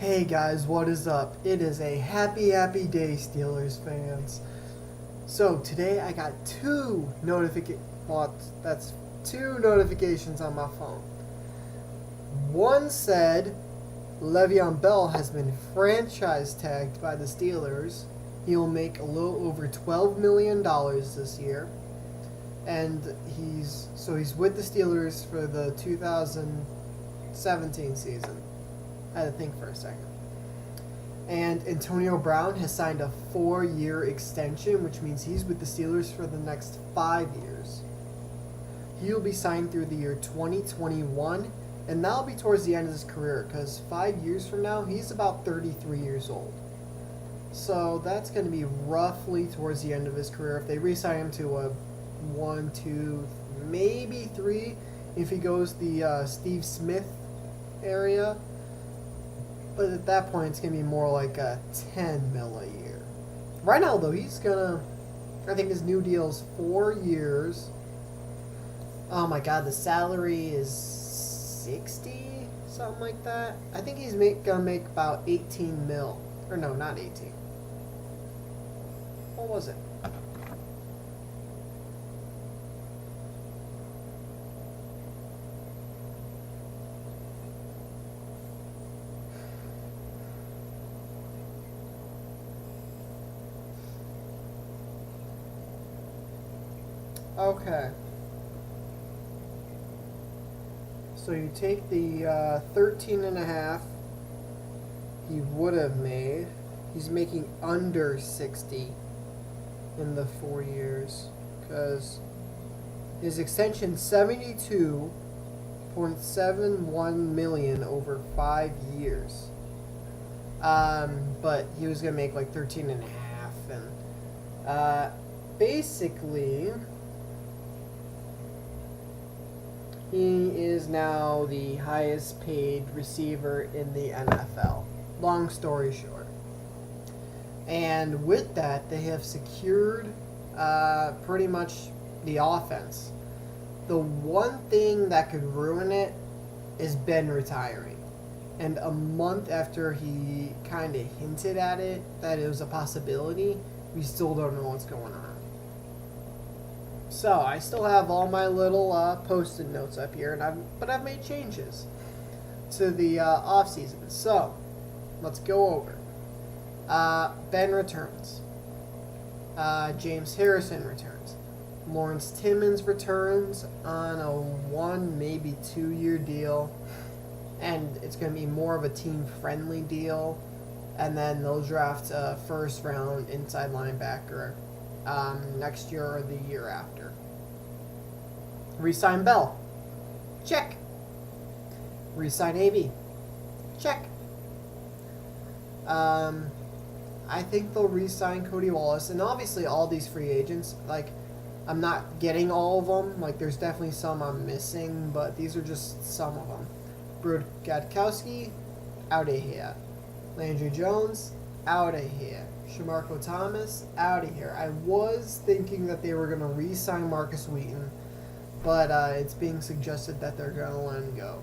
Hey guys, what is up? It is a happy day, Steelers fans. So today I got that's two notifications on my phone. One said Le'Veon Bell has been franchise tagged by the Steelers. He'll make a little over $12 million this year. And he's with the Steelers for the 2017 season. I had to think for a second. And Antonio Brown has signed a 4-year extension, which means he's with the Steelers for the next 5 years. He'll be signed through the year 2021, and that'll be towards the end of his career, because 5 years from now, he's about 33 years old. So that's going to be roughly towards the end of his career. If they re-sign him to a 1, 2, maybe 3, if he goes the Steve Smith area. But at that point, it's going to be more like a $10 million a year. Right now, though, I think his new deal is 4 years. Oh my god, the salary is 60, something like that. I think he's going to make about 18 mil. Or no, not 18. What was it? Okay. So you take the 13 and a half he would have made. He's making under 60 in the 4 years because his extension 72.71 million over 5 years. But he was gonna make like 13 and a half, and basically he is now the highest paid receiver in the NFL. Long story short. And with that, they have secured pretty much the offense. The one thing that could ruin it is Ben retiring. And a month after he kind of hinted at it, that it was a possibility, we still don't know what's going on. So I still have all my little post-it notes up here, but I've made changes to the offseason. So let's go over. Ben returns. James Harrison returns. Lawrence Timmons returns on a 1, maybe 2-year deal, and it's going to be more of a team-friendly deal. And then they'll draft a first-round inside linebacker next year or the year after. Resign Bell. Check. Resign AB. Check. I think they'll re-sign Cody Wallace, and obviously all these free agents, like, I'm not getting all of them, like, there's definitely some I'm missing, but these are just some of them. Brud Gadkowski, out of here. Landry Jones, out of here. Shamarko Thomas, out of here. I was thinking that they were going to re-sign Marcus Wheaton, but it's being suggested that they're going to let him go.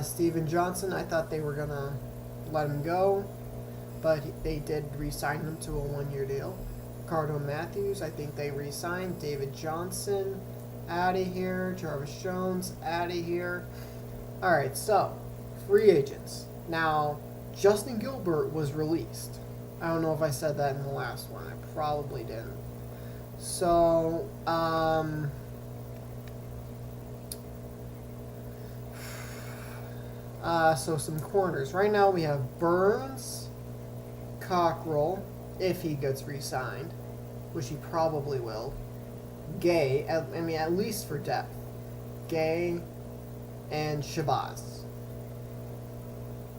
Steven Johnson, I thought they were going to let him go, but they did re-sign him to a 1-year deal. Ricardo Matthews, I think they re-signed. David Johnson, out of here. Jarvis Jones, out of here. Alright, so, free agents. Now, Justin Gilbert was released. I don't know if I said that in the last one. I probably didn't. So, so some corners. Right now we have Burns, Cockrell, if he gets re-signed, which he probably will. Gay, at least for depth. Gay and Shabazz.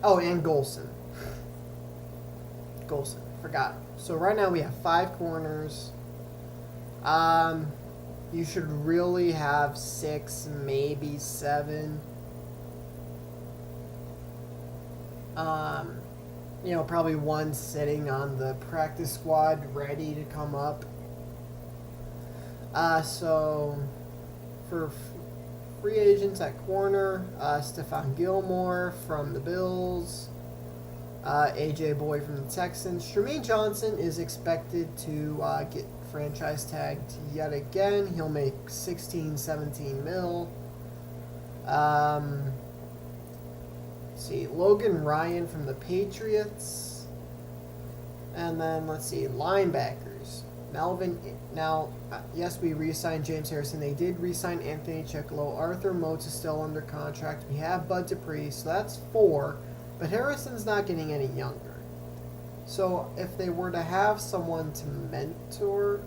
Oh, and Golson. Forgot. So right now we have 5 corners. You should really have 6, maybe 7. Probably 1 sitting on the practice squad ready to come up. So for free agents at corner, Stephon Gilmore from the Bills, AJ Boyd from the Texans. Jermaine Johnson is expected to get franchise tagged yet again. He'll make 16, 17 mil. Let's see, Logan Ryan from the Patriots. And then, let's see, linebackers. Yes, we re-signed James Harrison. They did re-sign Anthony Chickalow. Arthur Motes is still under contract. We have Bud Dupree, so that's 4. But Harrison's not getting any younger. So if they were to have someone to mentor,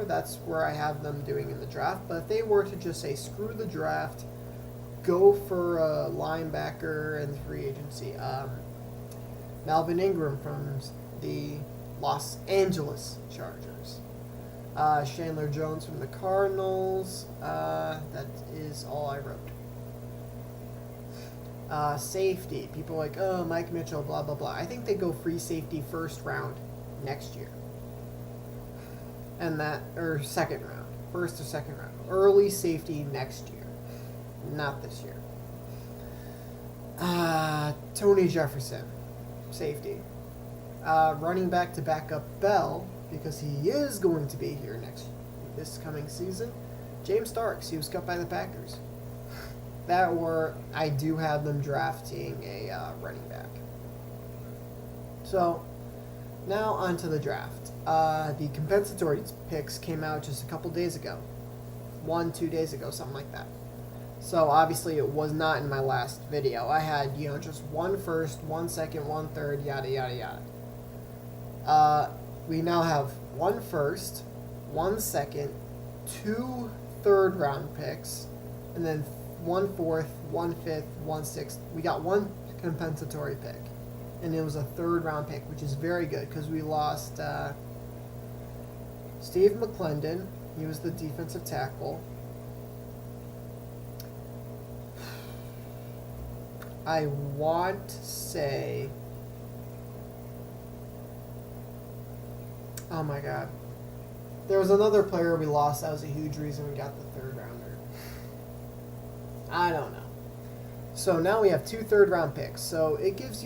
that's where I have them doing in the draft. But if they were to just say, screw the draft, go for a linebacker in the free agency, Melvin Ingram from the Los Angeles Chargers. Chandler Jones from the Cardinals. That is all I wrote. Safety. People like, oh, Mike Mitchell, blah, blah, blah. I think they go free safety first round next year. Or second round. First or second round. Early safety next year. Not this year. Tony Jefferson. Safety. Running back to back up Bell, because he is going to be here this coming season. James Starks, he was cut by the Packers. I do have them drafting a running back. So, now onto the draft. The compensatory picks came out just a couple days ago. 2 days ago, something like that. So, obviously, it was not in my last video. I had, just 1 first, 1 second, 1 third, yada, yada, yada. We now have 1 first, 1 second, 2 third round picks, and then 1 fourth, 1 fifth, 1 sixth. We got 1 compensatory pick, and it was a third round pick, which is very good because we lost Steve McClendon. He was the defensive tackle. I want to say, oh my god, there was another player we lost that was a huge reason we got the third rounder. I don't know. So now we have 2 third round picks, so it gives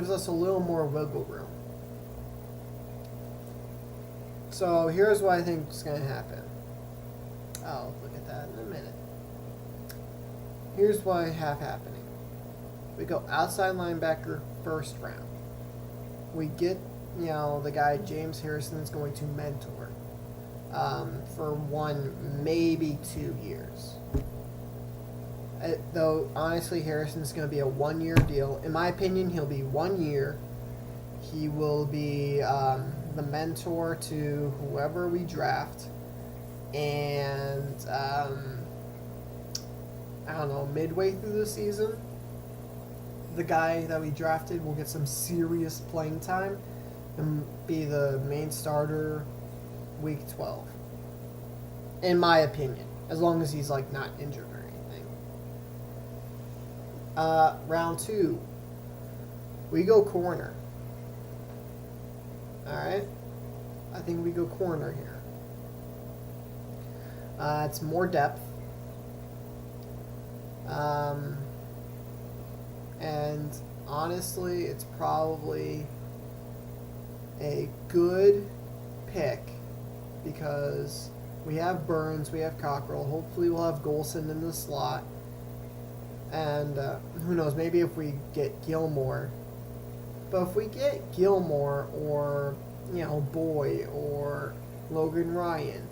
us a little more wiggle room. So here's what I think is going to happen. I'll look at that in a minute. Here's what I have happening. We go outside linebacker first round. We get, the guy James Harrison is going to mentor for 1, maybe 2 years. Though, honestly, Harrison's going to be a 1-year deal. In my opinion, he'll be 1 year. He will be the mentor to whoever we draft. And, I don't know, midway through the season, the guy that we drafted will get some serious playing time and be the main starter week 12. In my opinion. As long as he's, not injured or anything. Round 2. We go corner. Alright? I think we go corner here. It's more depth. And honestly, it's probably a good pick because we have Burns, we have Cockrell. Hopefully, we'll have Golson in the slot. And who knows, maybe if we get Gilmore. But if we get Gilmore or, Boy or Logan Ryan,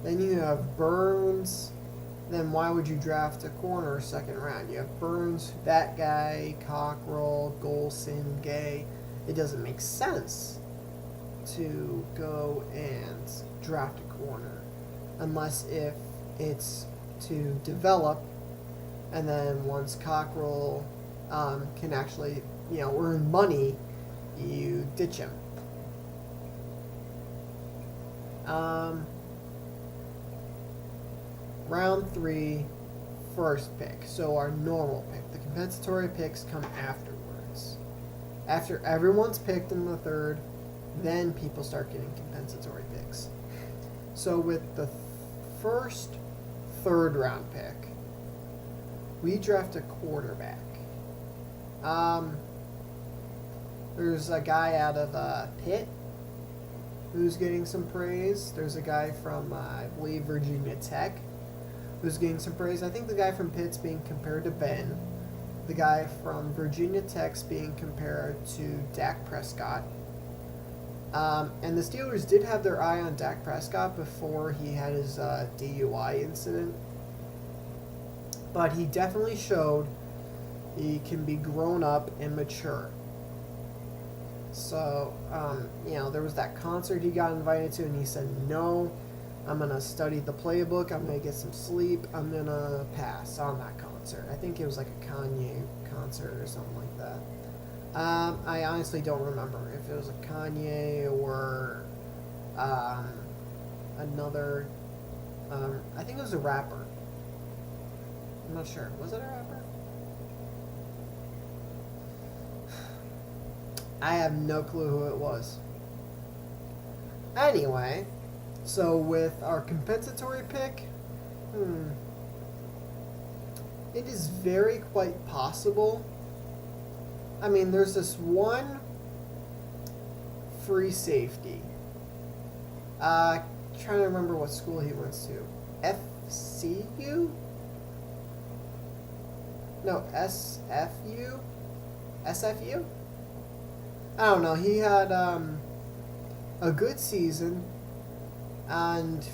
then you have Burns. Then why would you draft a corner second round? You have Burns, that guy, Cockrell, Golson, Gay. It doesn't make sense to go and draft a corner unless if it's to develop, and then once Cockrell can actually, earn money, you ditch him. Round 3, first pick. So our normal pick. The compensatory picks come afterwards. After everyone's picked in the third, then people start getting compensatory picks. So with the first third round pick, we draft a quarterback. There's a guy out of Pitt who's getting some praise. There's a guy from, I believe, Virginia Tech who's getting some praise. I think the guy from Pitt's being compared to Ben. The guy from Virginia Tech's being compared to Dak Prescott. And the Steelers did have their eye on Dak Prescott before he had his DUI incident. But he definitely showed he can be grown up and mature. So, there was that concert he got invited to, and he said, no, I'm going to study the playbook, I'm going to get some sleep, I'm going to pass on that concert. I think it was like a Kanye concert or something like that. I honestly don't remember if it was a Kanye or another, I think it was a rapper. I'm not sure. Was it a rapper? I have no clue who it was. Anyway, so with our compensatory pick, it is very quite possible. I mean, there's this one free safety. Trying to remember what school he went to. FCU? No, SFU? SFU? I don't know. He had a good season and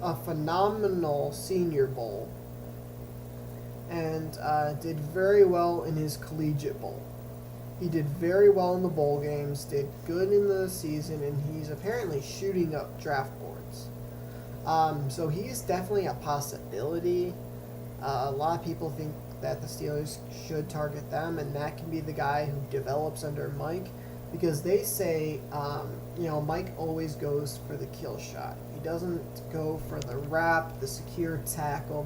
a phenomenal Senior Bowl, and did very well in his Collegiate Bowl. He did very well in the bowl games, did good in the season, and he's apparently shooting up draft boards. So he's definitely a possibility. A lot of people think that the Steelers should target them, and that can be the guy who develops under Mike, because they say, Mike always goes for the kill shot. He doesn't go for the wrap, the secure tackle.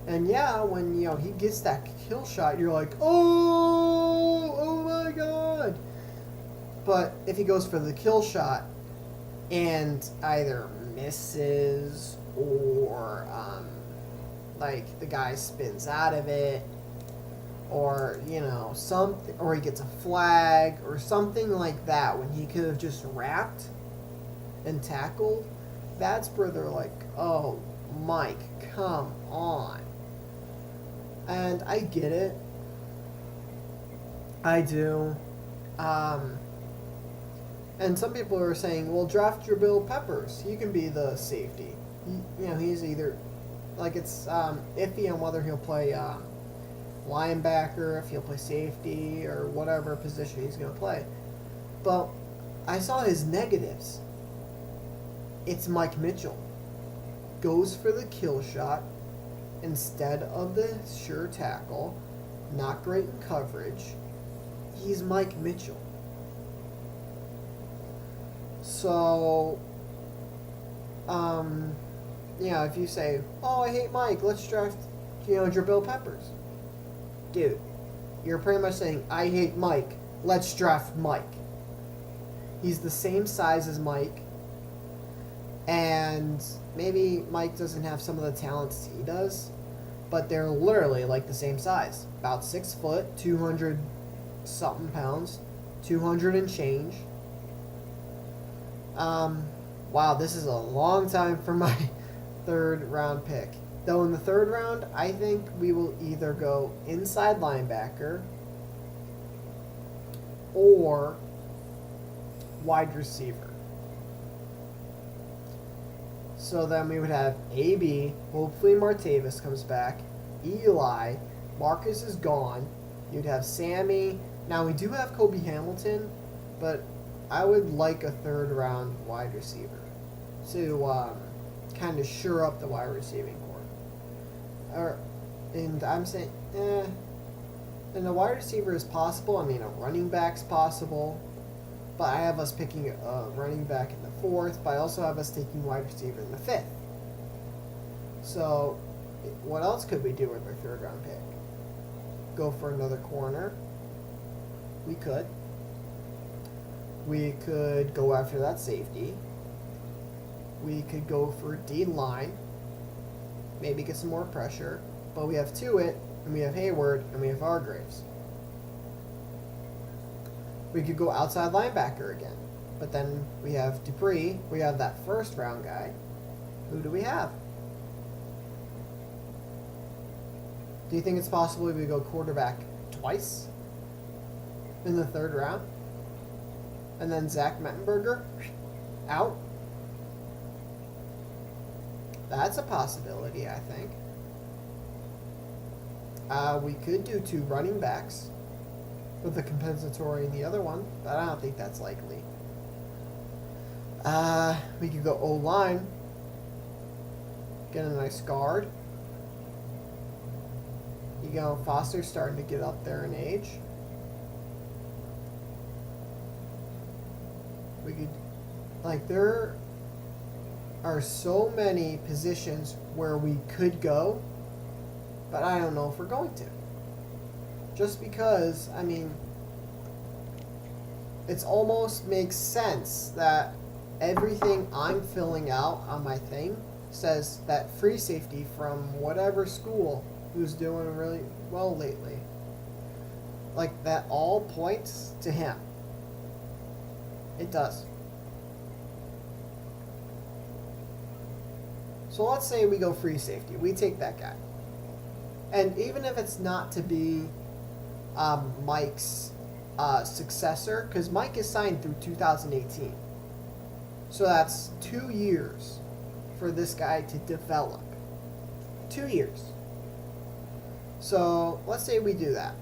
And when, he gets that kill shot, you're like, oh my God. But if he goes for the kill shot and either misses or, the guy spins out of it, or, something, or he gets a flag or something like that when he could have just wrapped and tackled, that's where they're like, oh, Mike, come on. And I get it. I do. And some people are saying, well, draft Jabril Peppers. He can be the safety. He's either, it's iffy on whether he'll play linebacker, if he'll play safety, or whatever position he's going to play. But I saw his negatives. It's Mike Mitchell. Goes for the kill shot instead of the sure tackle. Not great in coverage. He's Mike Mitchell. So, if you say, oh, I hate Mike, let's draft, Jabril Peppers. Dude, you're pretty much saying, I hate Mike, let's draft Mike. He's the same size as Mike, and maybe Mike doesn't have some of the talents he does, but they're literally the same size. About 6 foot, 200 something pounds, 200 and change. Wow, this is a long time for my third round pick. Though in the third round, I think we will either go inside linebacker or wide receiver. So then we would have AB, hopefully Martavis comes back, Eli, Marcus is gone, you'd have Sammy. Now we do have Kobe Hamilton, but I would like a third round wide receiver to kind of shore up the wide receiving core. And I'm saying, and the wide receiver is possible. I mean, a running back's possible. But I have us picking a running back in the 4th, but I also have us taking wide receiver in the 5th. So, what else could we do with our third round pick? Go for another corner. We could. We could go after that safety. We could go for D-line. Maybe get some more pressure. But we have Tuitt, and we have Hayward, and we have Hargraves. We could go outside linebacker again. But then we have Dupree. We have that first round guy. Who do we have? Do you think it's possible we go quarterback twice in the third round? And then Zach Mettenberger out? That's a possibility, I think. We could do 2 running backs with a compensatory in the other one, but I don't think that's likely. We could go O-line. Get a nice guard. You know, Foster's starting to get up there in age. We could, like, there are so many positions where we could go, but I don't know if we're going to. Just because, I mean, it almost makes sense that everything I'm filling out on my thing says that free safety from whatever school who's doing really well lately. Like, that all points to him. It does. So let's say we go free safety. We take that guy. And even if it's not to be Mike's successor, because Mike is signed through 2018. So that's 2 years for this guy to develop. 2 years. So let's say we do that.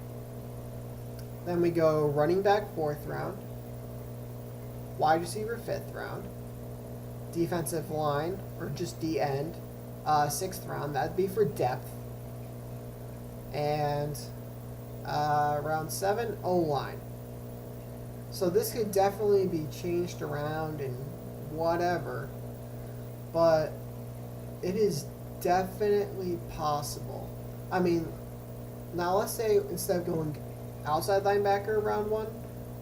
Then we go running back 4th round, wide receiver 5th round, defensive line, or just D-end, 6th round. That'd be for depth. And round 7, O-line. So this could definitely be changed around and whatever, but it is definitely possible. I mean, now let's say instead of going outside linebacker round 1,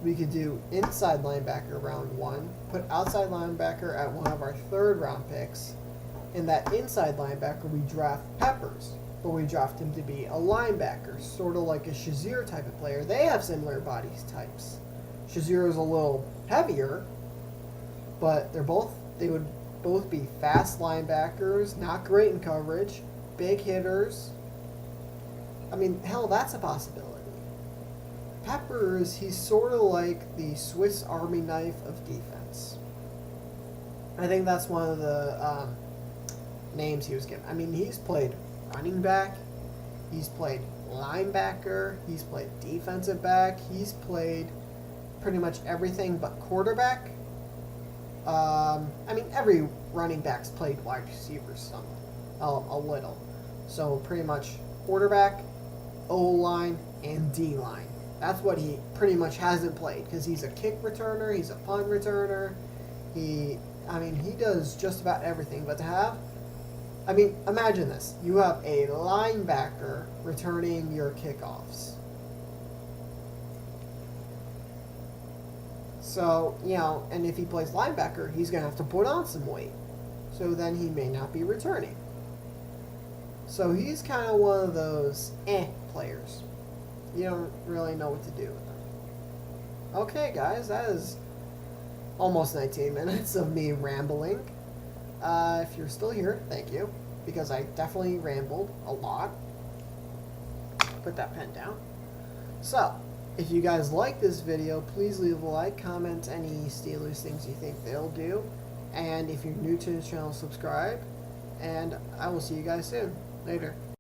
we could do inside linebacker round 1, put outside linebacker at one of our 3rd round picks. In that inside linebacker, we draft Peppers, but we draft him to be a linebacker, sort of like a Shazier type of player. They have similar body types. Shazier is a little heavier, but they would both be fast linebackers, not great in coverage, big hitters. I mean, hell, that's a possibility. Peppers, he's sort of like the Swiss Army knife of defense. I think that's one of the names he was given. I mean, he's played running back, he's played linebacker, he's played defensive back, he's played pretty much everything but quarterback. I mean, every running back's played wide receivers a little. So pretty much quarterback, O-line, and D-line. That's what he pretty much hasn't played, because he's a kick returner, he's a punt returner. He does just about everything. But to have, I mean, imagine this. You have a linebacker returning your kickoffs. So, you know, and if he plays linebacker, he's going to have to put on some weight. So then he may not be returning. So he's kind of one of those players. You don't really know what to do with him. Okay, guys, that is almost 19 minutes of me rambling. If you're still here, thank you, because I definitely rambled a lot. Put that pen down. So, if you guys like this video, please leave a like, comment any Steelers things you think they'll do. And if you're new to the channel, subscribe. And I will see you guys soon. Later.